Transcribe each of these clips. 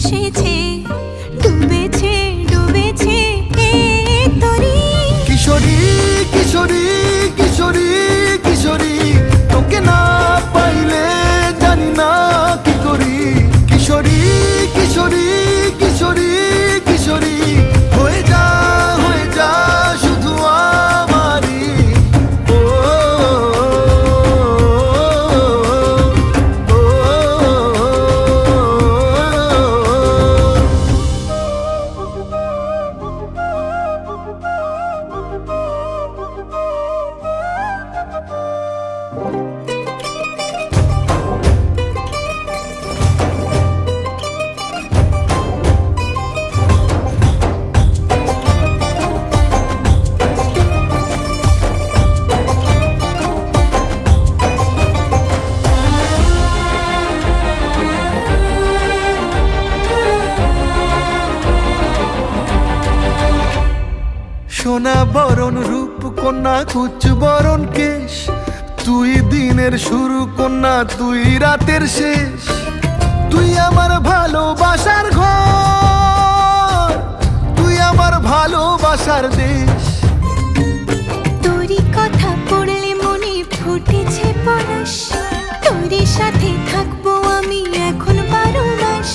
ভেসেছে, ডুবেছে ডুবেছে এক তরি। কিশোরী কিশোরী কিশোরী কিশোরী, তোকে না পাইলে জানি না কি করি। কিশোরী কিশোরী কিশোরী কিশোরী, হয়ে যা শুধু আমারই। ও, ও, ও, সোনা বরণ রূপ কন্যা কুচ বরণ কেশ, তুই দিনের শুরু কন্যা তুই রাতের শেষ। তুই আমার ভালোবাসার ঘর, তুই আমার ভালোবাসার দেশ। তোরই কথা পড়লে মনে ফুটেছে পরশ, তোরই সাথে থাকবো আমি এখন 12 মাস।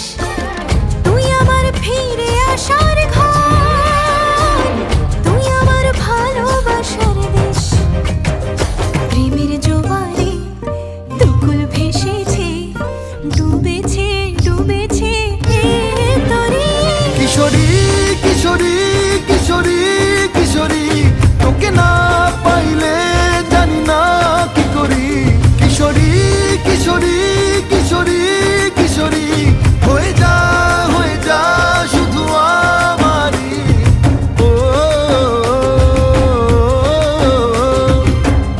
তুই আমার ফিরে আসার ঘর, তুই আমার ভালোবাসার দেশ। প্রেমের জোয়ারে দুকুল ভেসেছে, ডুবেছে ডুবেছে এক তরি। কিশোরী কিশোরী কিশোরী কিশোরী, তোকে না পাইলে জানি না কি করি। কিশোরী কিশোরী কিশোরী কিশোরী, হয়ে যা শুধু আমারই। ও, ও,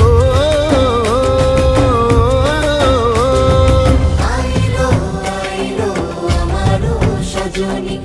ও, আইলো আইলো আমারও সজনী,